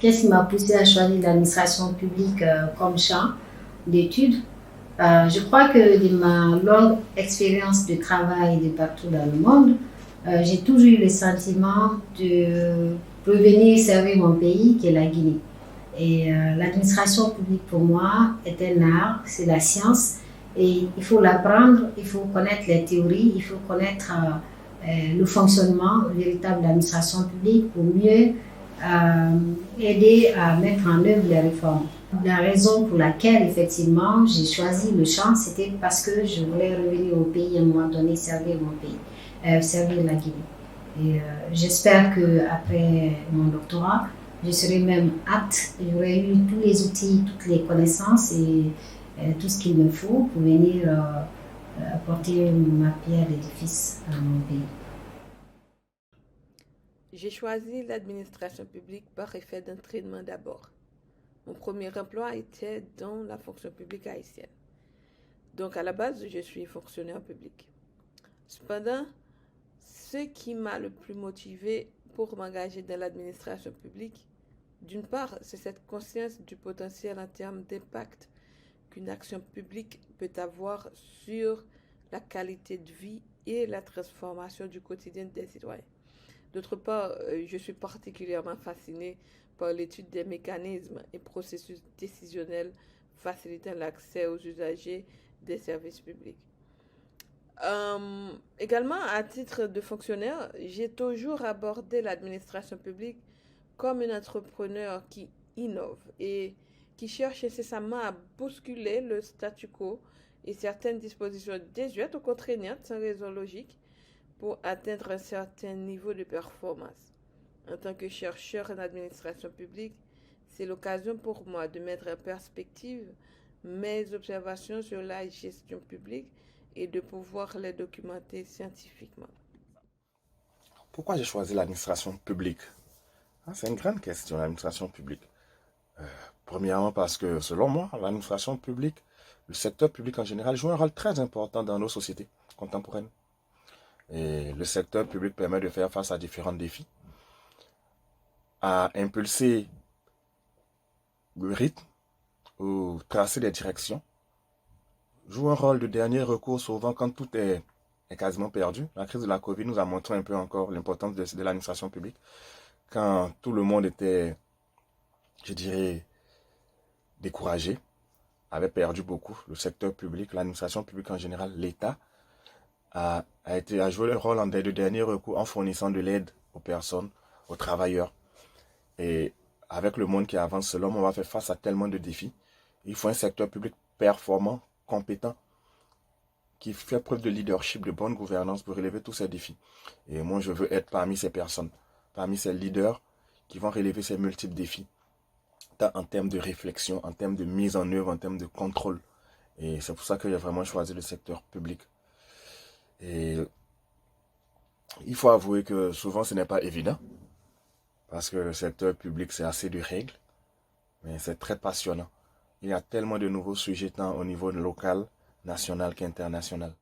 Qu'est-ce qui m'a poussé à choisir l'administration publique comme champ d'études? Je crois que de ma longue expérience de travail de partout dans le monde, j'ai toujours eu le sentiment de revenir servir mon pays, qui est la Guinée. Et l'administration publique, pour moi, est un art, c'est la science. Et il faut l'apprendre, il faut connaître les théories, il faut connaître le fonctionnement véritable de l'administration publique pour mieux aider à mettre en œuvre les réformes. La raison pour laquelle, effectivement, j'ai choisi le champ, c'était parce que je voulais revenir au pays à un moment donné, servir mon pays, servir la Guinée. Et j'espère qu'après mon doctorat, je serai même apte, j'aurai eu tous les outils, toutes les connaissances et tout ce qu'il me faut pour venir apporter ma pierre d'édifice à mon pays. J'ai choisi l'administration publique par effet d'entraînement d'abord. Mon premier emploi était dans la fonction publique haïtienne. Donc à la base, je suis fonctionnaire public. Cependant, ce qui m'a le plus motivé pour m'engager dans l'administration publique, d'une part, c'est cette conscience du potentiel en termes d'impact qu'une action publique peut avoir sur la qualité de vie et la transformation du quotidien des citoyens. D'autre part, je suis particulièrement fascinée par l'étude des mécanismes et processus décisionnels facilitant l'accès aux usagers des services publics. Également, à titre de fonctionnaire, j'ai toujours abordé l'administration publique comme un entrepreneur qui innove et qui cherche incessamment à bousculer le statu quo et certaines dispositions désuètes ou contraignantes sans raison logique pour atteindre un certain niveau de performance. En tant que chercheur en administration publique, c'est l'occasion pour moi de mettre en perspective mes observations sur la gestion publique et de pouvoir les documenter scientifiquement. Pourquoi j'ai choisi l'administration publique? C'est une grande question, l'administration publique. Premièrement parce que, selon moi, l'administration publique, le secteur public en général, joue un rôle très important dans nos sociétés contemporaines. Et le secteur public permet de faire face à différents défis, à impulser le rythme ou tracer des directions, joue un rôle de dernier recours souvent quand tout est quasiment perdu. La crise de la Covid nous a montré un peu encore l'importance de l'administration publique. Quand tout le monde était, je dirais, découragé, avait perdu beaucoup, le secteur public, l'administration publique en général, l'État, a joué le rôle de dernier recours en fournissant de l'aide aux personnes, aux travailleurs. Et avec le monde qui avance, selon moi, on va faire face à tellement de défis. Il faut un secteur public performant, compétent, qui fait preuve de leadership, de bonne gouvernance pour relever tous ces défis. Et moi, je veux être parmi ces personnes, parmi ces leaders qui vont relever ces multiples défis, tant en termes de réflexion, en termes de mise en œuvre, en termes de contrôle. Et c'est pour ça que j'ai vraiment choisi le secteur public. Et il faut avouer que souvent ce n'est pas évident, parce que le secteur public c'est assez de règles, mais c'est très passionnant. Il y a tellement de nouveaux sujets tant au niveau local, national qu'international.